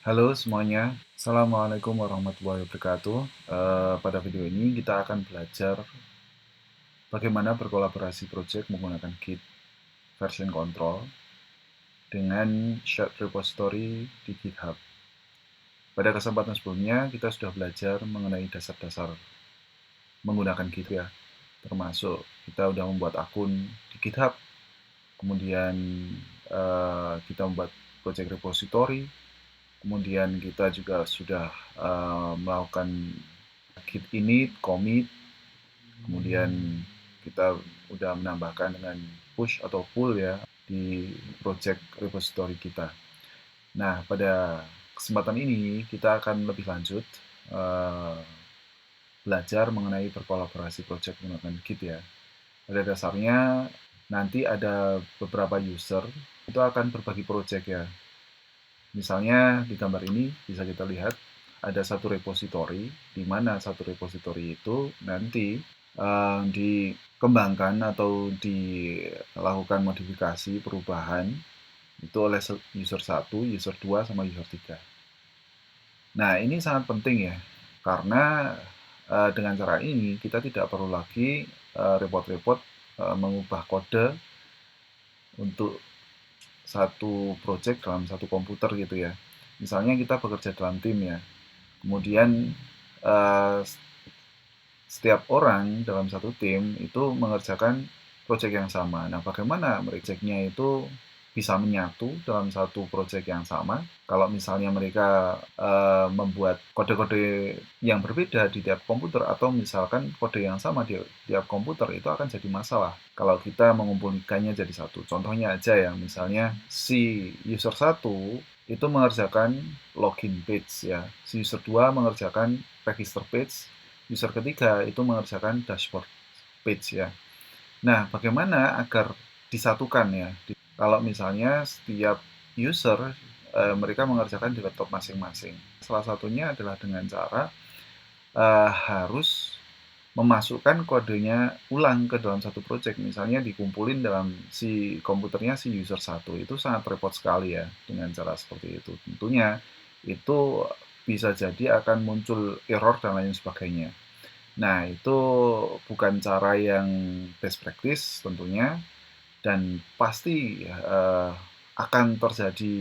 Halo semuanya, Assalamualaikum warahmatullahi wabarakatuh. Pada video ini kita akan belajar bagaimana berkolaborasi project menggunakan Git version control dengan shared repository di GitHub. Pada kesempatan sebelumnya kita sudah belajar mengenai dasar-dasar menggunakan Git ya, termasuk kita sudah membuat akun di GitHub, kemudian kita membuat project repository, kemudian kita juga sudah melakukan git init, commit, kemudian kita udah menambahkan dengan push atau pull ya di project repository kita. Nah, pada kesempatan ini kita akan lebih lanjut uh, belajar mengenai berkolaborasi project menggunakan Git ya. Pada dasarnya nanti ada beberapa user itu akan berbagi project ya. Misalnya di gambar ini bisa kita lihat ada satu repository, di mana satu repository itu nanti dikembangkan atau dilakukan modifikasi perubahan itu oleh user 1, user 2, sama user 3. Nah, ini sangat penting ya, karena dengan cara ini kita tidak perlu lagi repot-repot mengubah kode untuk satu project dalam satu komputer gitu ya. Misalnya kita bekerja dalam tim ya, kemudian setiap orang dalam satu tim itu mengerjakan project yang sama. Nah, bagaimana project-nya itu bisa menyatu dalam satu project yang sama? Kalau misalnya mereka membuat kode-kode yang berbeda di tiap komputer, atau misalkan kode yang sama di tiap komputer, itu akan jadi masalah kalau kita mengumpulkannya jadi satu. Contohnya aja ya, misalnya si user 1 itu mengerjakan login page ya, si user 2 mengerjakan register page, user ketiga itu mengerjakan dashboard page ya. Nah, bagaimana agar disatukan ya? Kalau misalnya setiap user mereka mengerjakan di laptop masing-masing. Salah satunya adalah dengan cara harus memasukkan kodenya ulang ke dalam satu project. Misalnya dikumpulin dalam si komputernya si user 1. Itu sangat repot sekali ya dengan cara seperti itu. Tentunya itu bisa jadi akan muncul error dan lain sebagainya. Nah, itu bukan cara yang best practice tentunya, dan pasti akan terjadi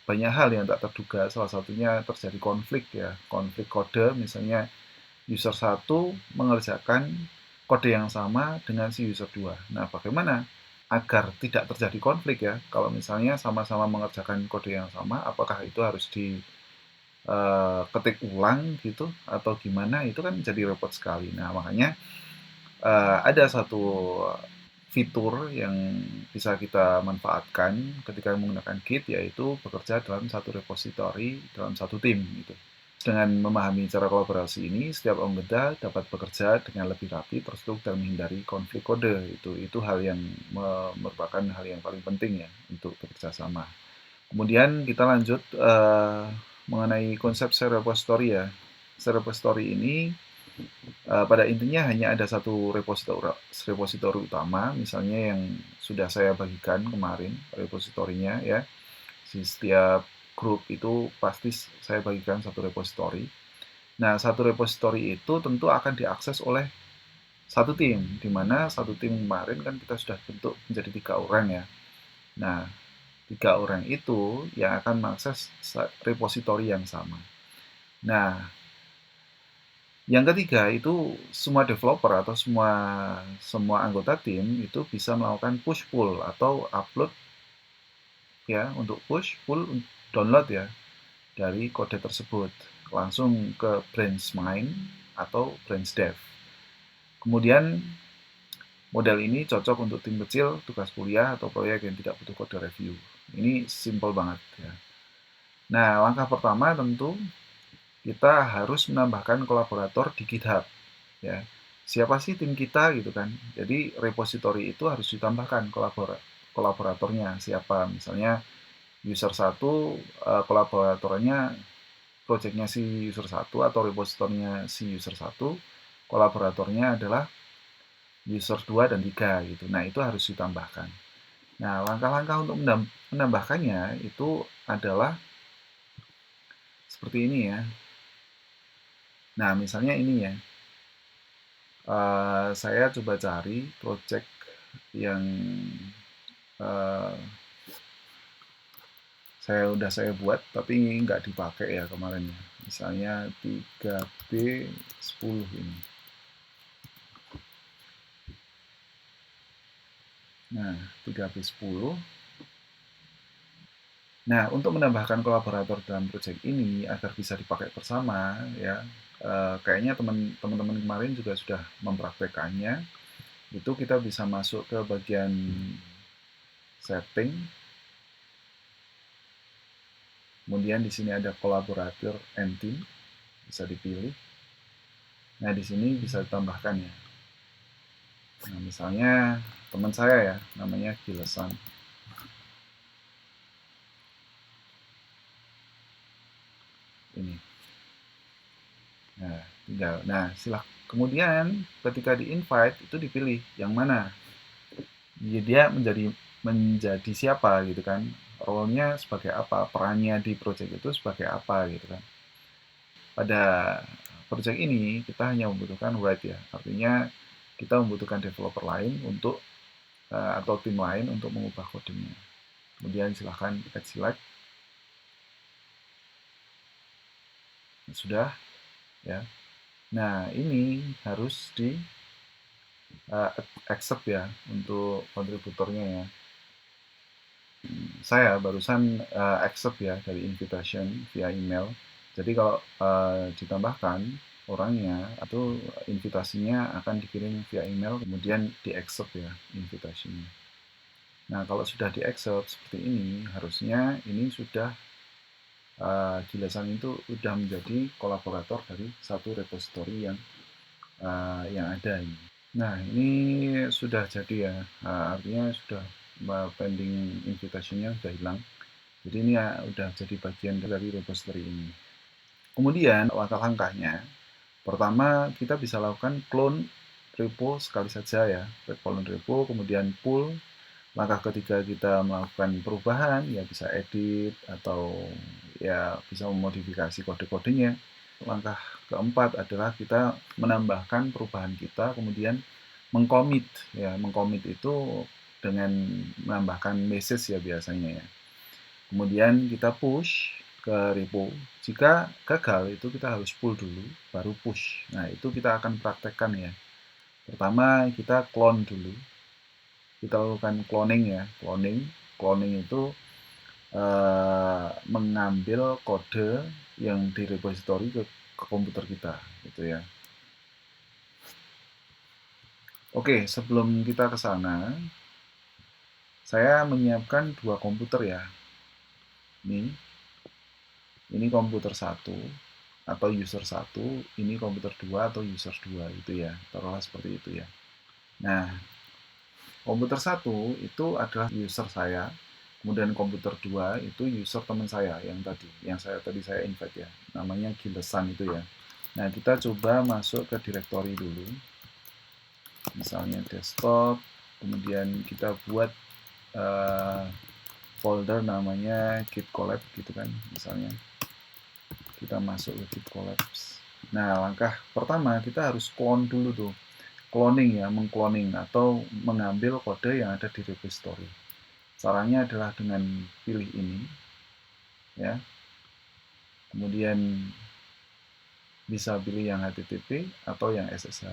banyak hal yang tak terduga. Salah satunya terjadi konflik ya, konflik kode. Misalnya user 1 mengerjakan kode yang sama dengan si user 2. Nah, bagaimana agar tidak terjadi konflik ya? Kalau misalnya sama-sama mengerjakan kode yang sama, apakah itu harus ketik ulang gitu atau gimana? Itu kan jadi repot sekali. Nah, makanya ada satu fitur yang bisa kita manfaatkan ketika menggunakan Git, yaitu bekerja dalam satu repository dalam satu tim gitu. Dengan memahami cara kolaborasi ini, setiap anggota dapat bekerja dengan lebih rapi, terstruktur, dan menghindari konflik kode. Itu hal yang merupakan hal yang paling penting ya untuk bekerja sama. Kemudian kita lanjut mengenai konsep share repository ya. Share repository ini pada intinya hanya ada satu repository utama, misalnya yang sudah saya bagikan kemarin repositorinya ya. Di setiap grup itu pasti saya bagikan satu repository. Nah, satu repository itu tentu akan diakses oleh satu tim, di mana satu tim kemarin kan kita sudah bentuk menjadi 3 orang ya. Nah, 3 orang itu yang akan mengakses repository yang sama. Nah, yang ketiga itu semua developer atau semua anggota tim itu bisa melakukan push pull atau upload ya, untuk push pull download ya dari kode tersebut langsung ke branch main atau branch dev. Kemudian model ini cocok untuk tim kecil, tugas kuliah, atau proyek yang tidak butuh kode review. Ini simple banget ya. Nah, langkah pertama tentu kita harus menambahkan kolaborator di GitHub ya. Siapa sih tim kita gitu kan? Jadi repository itu harus ditambahkan kolaboratornya siapa. Misalnya user 1 kolaboratornya projectnya si user 1 atau repositorinya si user 1, kolaboratornya adalah user 2 dan 3 gitu. Nah, itu harus ditambahkan. Nah, langkah-langkah untuk menambahkannya itu adalah seperti ini ya. Nah, misalnya ini ya. Saya coba cari project yang uh, saya buat tapi nggak dipakai ya kemarin ya. Misalnya 3B10 ini. Nah, 3B10. Nah, untuk menambahkan kolaborator dalam project ini agar bisa dipakai bersama ya, kayaknya teman-teman kemarin juga sudah mempraktekannya. Itu kita bisa masuk ke bagian setting. Kemudian di sini ada kolaborator and team, bisa dipilih. Nah, di sini bisa ditambahkan ya. Nah, misalnya teman saya ya, namanya Gilesan. Ini. Nah, tinggal. Nah, silakan. Kemudian ketika di-invite itu dipilih yang mana. Dia menjadi siapa gitu kan. Role-nya sebagai apa, perannya di project itu sebagai apa gitu kan. Pada project ini kita hanya membutuhkan write ya. Artinya kita membutuhkan developer lain untuk atau tim lain untuk mengubah kodenya. Kemudian silahkan add select. Sudah ya. Nah, ini harus di accept ya untuk kontributornya ya. Saya barusan accept ya dari invitation via email. Jadi kalau ditambahkan orangnya atau invitasinya akan dikirim via email kemudian di accept ya invitationnya. Nah, kalau sudah di accept seperti ini, harusnya ini sudah Gilesan itu sudah menjadi kolaborator dari satu repository yang ada ini. Nah, ini sudah jadi ya, artinya sudah pending invitation-nya sudah hilang. Jadi ini ya udah jadi bagian dari repository ini. Kemudian langkah-langkahnya, pertama kita bisa lakukan clone repo sekali saja ya, clone repo, kemudian pull. Langkah ketiga kita melakukan perubahan, ya bisa edit atau ya bisa memodifikasi kode-kodenya. Langkah keempat adalah kita menambahkan perubahan kita, kemudian mengcommit ya, mengcommit itu dengan menambahkan message ya biasanya ya. Kemudian kita push ke repo. Jika gagal itu kita harus pull dulu, baru push. Nah, itu kita akan praktekkan ya. Pertama kita clone dulu. Kita lakukan cloning ya, cloning itu mengambil kode yang di repository ke komputer kita gitu ya. Oke, sebelum kita ke sana saya menyiapkan dua komputer ya. Ini komputer 1 atau user 1, ini komputer 2 atau user 2 gitu ya, taruhlah seperti itu ya. Nah, komputer 1 itu adalah user saya, kemudian komputer 2 itu user teman saya yang tadi saya invite ya, namanya Gilesan itu ya. Nah, kita coba masuk ke directory dulu, misalnya desktop, kemudian kita buat folder namanya git collab gitu kan, misalnya kita masuk ke git collabs. Nah, langkah pertama kita harus clone dulu tuh, cloning ya, mengcloning atau mengambil kode yang ada di repository. Caranya adalah dengan pilih ini, ya. Kemudian bisa pilih yang HTTP atau yang SSH.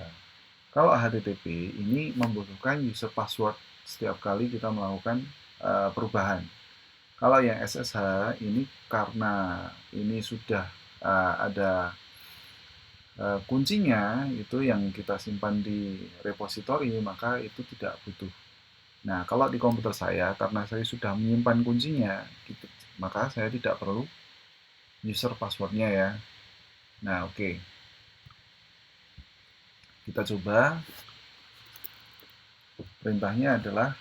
Kalau HTTP ini membutuhkan user password setiap kali kita melakukan perubahan. Kalau yang SSH ini karena ini sudah ada kuncinya itu yang kita simpan di repository, maka itu tidak butuh. Nah, kalau di komputer saya, karena saya sudah menyimpan kuncinya, gitu, maka saya tidak perlu user passwordnya ya. Nah, oke. Kita coba. Perintahnya adalah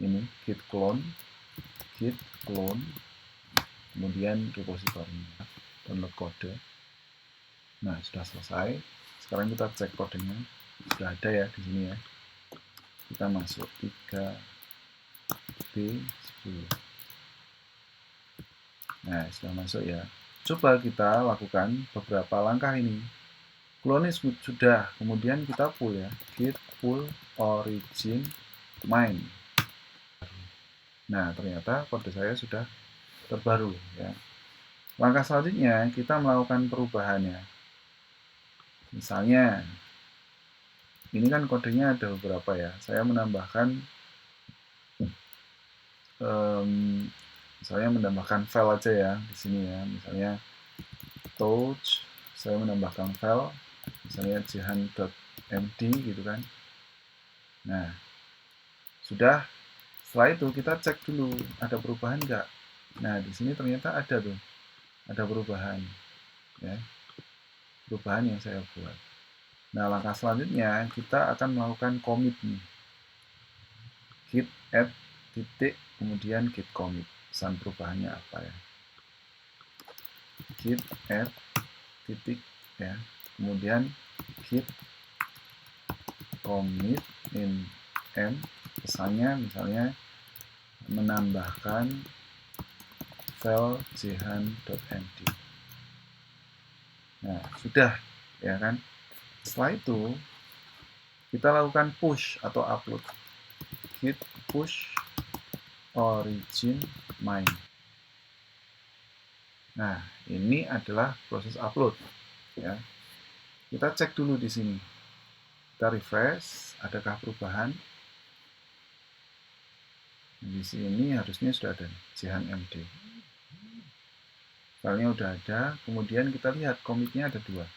ini, git clone, kemudian repository, download kode. Nah, sudah selesai. Sekarang kita cek kodenya. Sudah ada ya di sini ya. Kita masuk 3B10. Nah, sudah masuk ya. Coba kita lakukan beberapa langkah ini. Clone sudah, kemudian kita pull ya, git pull origin main. Nah, ternyata kode saya sudah terbaru ya. Langkah selanjutnya kita melakukan perubahannya. Misalnya, ini kan kodenya ada beberapa ya. Saya menambahkan, misalnya menambahkan file aja ya di sini ya. Misalnya touch, saya menambahkan file, misalnya jihan.md gitu kan. Nah, sudah. Setelah itu kita cek dulu ada perubahan nggak. Nah, di sini ternyata ada tuh, ada perubahan ya, perubahan yang saya buat. Nah, langkah selanjutnya kita akan melakukan commit nih, git add titik kemudian git commit. Pesan perubahannya apa ya, git add titik ya, kemudian git commit in m, pesannya misalnya menambahkan file jihan.md. Nah, sudah ya kan. Setelah itu kita lakukan push atau upload, git push origin main. Nah, ini adalah proses upload ya. Kita cek dulu di sini. Kita refresh, adakah perubahan? Di sini harusnya sudah ada jihan.md. Filenya udah ada, kemudian kita lihat commit-nya ada dua.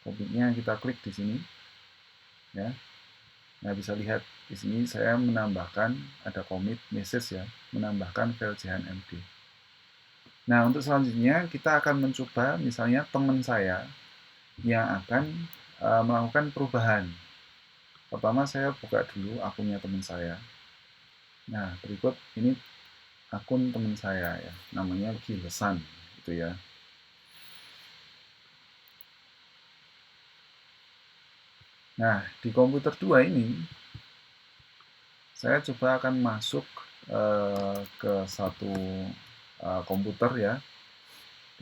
Commit-nya kita klik di sini ya. Nah, bisa lihat di sini saya menambahkan ada commit message ya, menambahkan file jihan.md. Nah, untuk selanjutnya kita akan mencoba misalnya teman saya yang akan melakukan perubahan. Pertama saya buka dulu akunnya teman saya. Nah, berikut ini akun teman saya ya, namanya Gilesan gitu ya. Nah, di komputer 2 ini saya coba akan masuk ke satu komputer ya,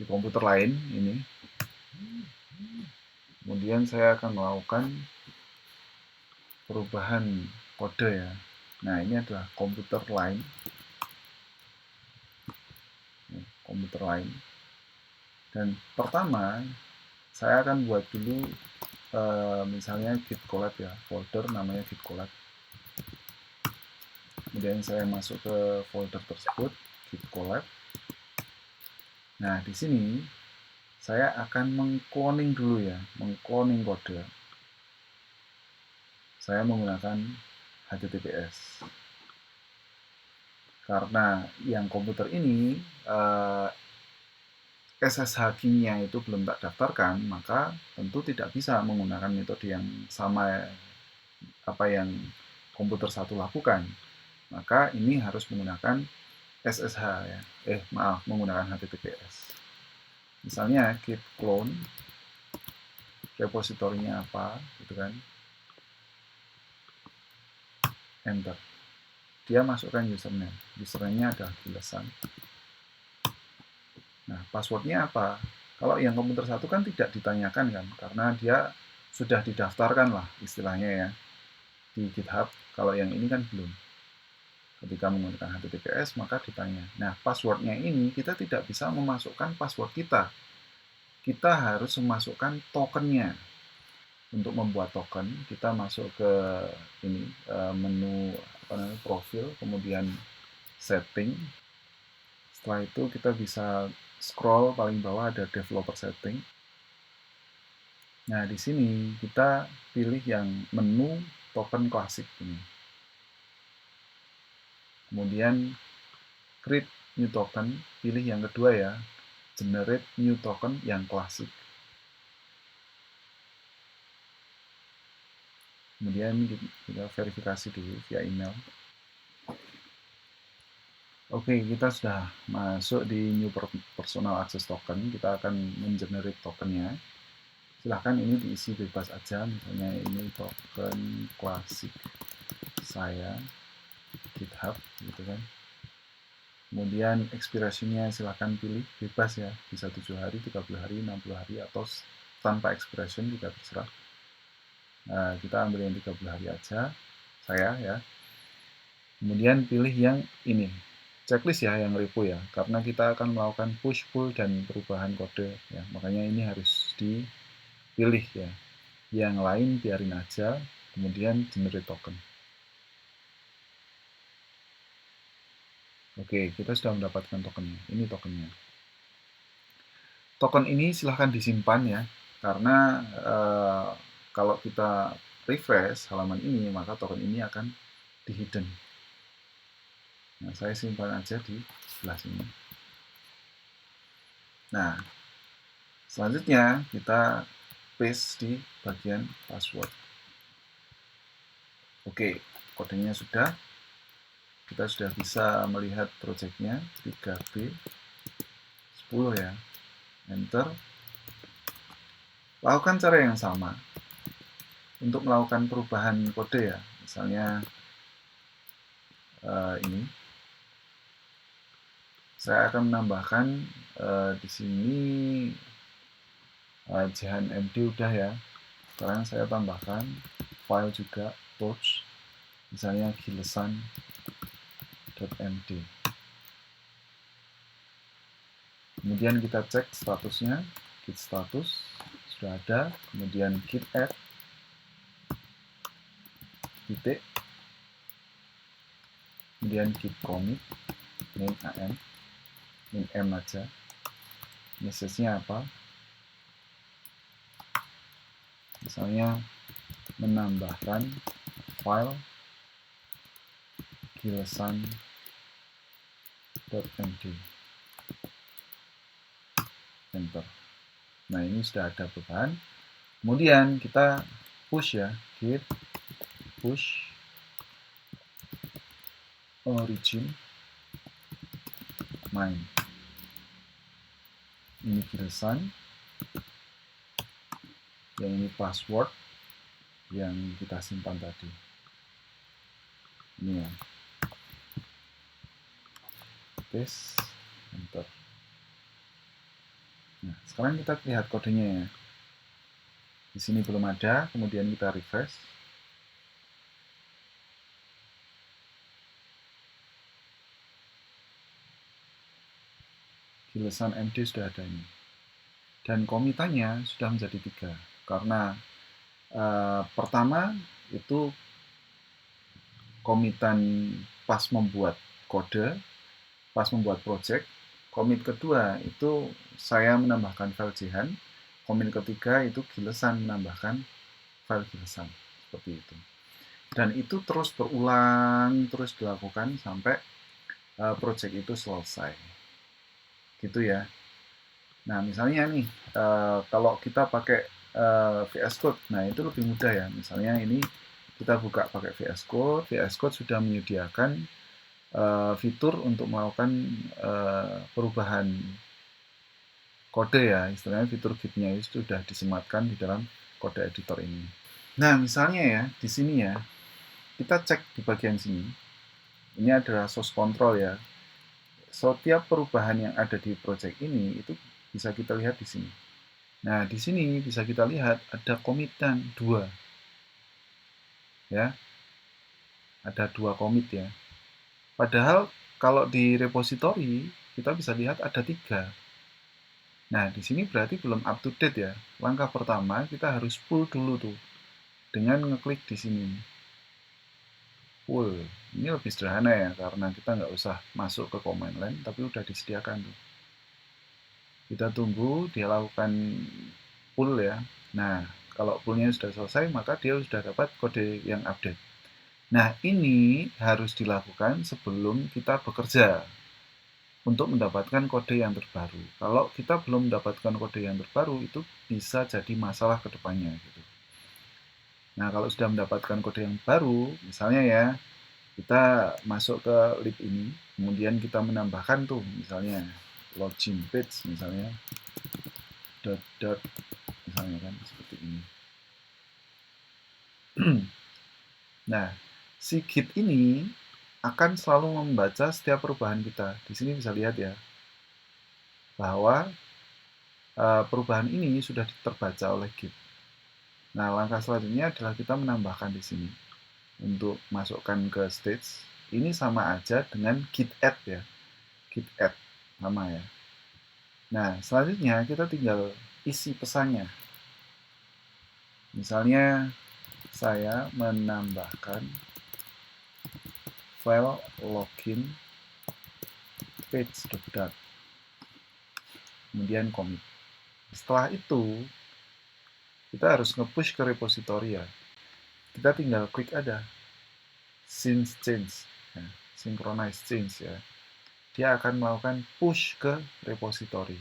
di komputer lain ini. Kemudian saya akan melakukan perubahan kode ya. Nah, ini adalah komputer lain. Komputer lain. Dan pertama, saya akan buat dulu misalnya git collab ya, folder namanya git collab. Kemudian saya masuk ke folder tersebut, git collab. Nah, di sini saya akan mengcloning dulu ya, mengcloning kode. Saya menggunakan HTTPS. Karena yang komputer ini SSH key-nya itu belum tak daftarkan, maka tentu tidak bisa menggunakan metode yang sama apa yang komputer satu lakukan. Maka ini harus menggunakan SSH ya. Menggunakan HTTPS. Misalnya git clone, repositorinya apa, gitu kan. Enter. Dia masukkan username. Username-nya adalah Gilesan. Nah, passwordnya apa? Kalau yang komputer satu kan tidak ditanyakan kan, karena dia sudah didaftarkan lah istilahnya ya di GitHub. Kalau yang ini kan belum. Ketika menggunakan HTTPS maka ditanya. Nah, passwordnya ini kita tidak bisa memasukkan password kita. Kita harus memasukkan tokennya. Untuk membuat token, kita masuk ke ini menu profil, kemudian setting. Setelah itu kita bisa scroll paling bawah ada developer setting. Nah, di sini kita pilih yang menu token klasik ini. Kemudian create new token, pilih yang kedua ya, generate new token yang klasik. Kemudian kita verifikasi dulu via email. Oke, kita sudah masuk di new personal access token. Kita akan mengenerate tokennya. Silahkan ini diisi bebas aja, misalnya ini token klasik saya GitHub gitu kan. Kemudian expiration-nya silahkan pilih, bebas ya, bisa 7 hari, 30 hari, 60 hari, atau tanpa expiration juga terserah. Nah, kita ambil yang 30 hari aja, saya ya. Kemudian pilih yang ini, checklist ya, yang repo ya, karena kita akan melakukan push, pull, dan perubahan kode ya, makanya ini harus dipilih ya. Yang lain biarin aja, kemudian generate token. Oke, kita sudah mendapatkan tokennya. Ini tokennya. Token ini silahkan disimpan ya, karena kalau kita refresh halaman ini, maka token ini akan di hidden. Nah, saya simpan aja di sebelah sini. Nah, selanjutnya kita paste di bagian password. Oke, kodenya sudah. Kita sudah bisa melihat projectnya 3B 10 ya. Enter. Lakukan cara yang sama untuk melakukan perubahan kode ya. Misalnya ini. Saya akan menambahkan di sini Jihan MD udah ya. Sekarang saya tambahkan file juga torch, misalnya gilesan.md. Kemudian kita cek statusnya, git status sudah ada, kemudian git add titik, kemudian git commit name am, name m aja, message-nya apa, misalnya menambahkan file gilesan.md. Enter. Nah, ini sudah ada perubahan. Kemudian kita push ya, git push origin main. Ini gilesan, yang ini password yang kita simpan tadi. Ini ya. Paste, enter. Nah, sekarang kita lihat kodenya ya. Di sini belum ada, kemudian kita refresh. Gilesan MD sudah ada ini. Dan komitannya sudah menjadi 3. Karena pertama itu komitan pas membuat kode, pas membuat project. Komit kedua itu saya menambahkan file Jihan. Komit ketiga itu gilesan menambahkan file gilesan. Seperti itu. Dan itu terus berulang, terus dilakukan sampai project itu selesai. Gitu ya. Nah, misalnya nih, kalau kita pakai VS Code, nah itu lebih mudah ya. Misalnya ini kita buka pakai VS Code. VS Code sudah menyediakan fitur untuk melakukan perubahan kode ya. Istilahnya fitur git-nya itu sudah disematkan di dalam kode editor ini. Nah, misalnya ya, di sini ya, kita cek di bagian sini. Ini adalah source control ya. Setiap perubahan yang ada di project ini itu bisa kita lihat di sini. Nah, di sini bisa kita lihat ada komitan 2. Ya. Ada 2 commit ya. Padahal kalau di repository kita bisa lihat ada 3. Nah, di sini berarti belum up to date ya. Langkah pertama kita harus pull dulu tuh dengan ngeklik di sini. Pull. Ini lebih sederhana ya karena kita nggak usah masuk ke command line tapi udah disediakan tuh. Kita tunggu dia lakukan pull ya. Nah, kalau pullnya sudah selesai maka dia sudah dapat kode yang update. Nah, ini harus dilakukan sebelum kita bekerja untuk mendapatkan kode yang terbaru. Kalau kita belum mendapatkan kode yang terbaru, itu bisa jadi masalah ke depannya. Gitu. Nah, kalau sudah mendapatkan kode yang baru, misalnya ya, kita masuk ke lib ini, kemudian kita menambahkan tuh, misalnya login page, misalnya dot, misalnya kan, seperti ini. Nah, si git ini akan selalu membaca setiap perubahan kita. Di sini bisa lihat ya, bahwa perubahan ini sudah terbaca oleh Git. Nah, langkah selanjutnya adalah kita menambahkan di sini. Untuk masukkan ke stage, ini sama aja dengan git add ya. Git add, sama ya. Nah, selanjutnya kita tinggal isi pesannya. Misalnya, saya menambahkan file login page.dat, kemudian commit. Setelah itu, kita harus nge-push ke repository ya. Kita tinggal klik ada sync change, ya, synchronize change ya. Dia akan melakukan push ke repository.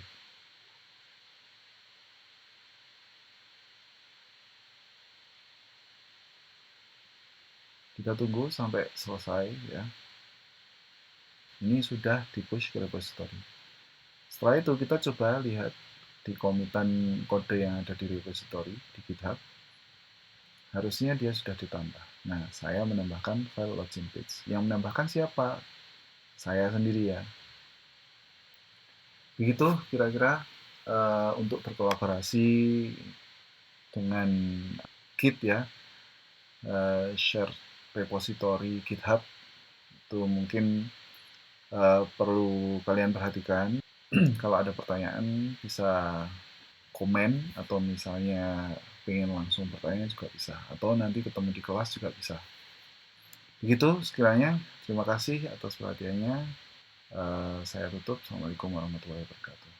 Kita tunggu sampai selesai ya. Ini sudah di-push ke repository. Setelah itu kita coba lihat di komitan kode yang ada di repository di GitHub. Harusnya dia sudah ditambah. Nah, saya menambahkan file login page. Yang menambahkan siapa? Saya sendiri ya. Begitu kira-kira untuk berkolaborasi dengan Git ya, share repository GitHub itu mungkin perlu kalian perhatikan. Kalau ada pertanyaan bisa komen, atau misalnya pengen langsung bertanya juga bisa, atau nanti ketemu di kelas juga bisa. Begitu sekiranya. Terima kasih atas perhatiannya. Saya tutup. Assalamualaikum warahmatullahi wabarakatuh.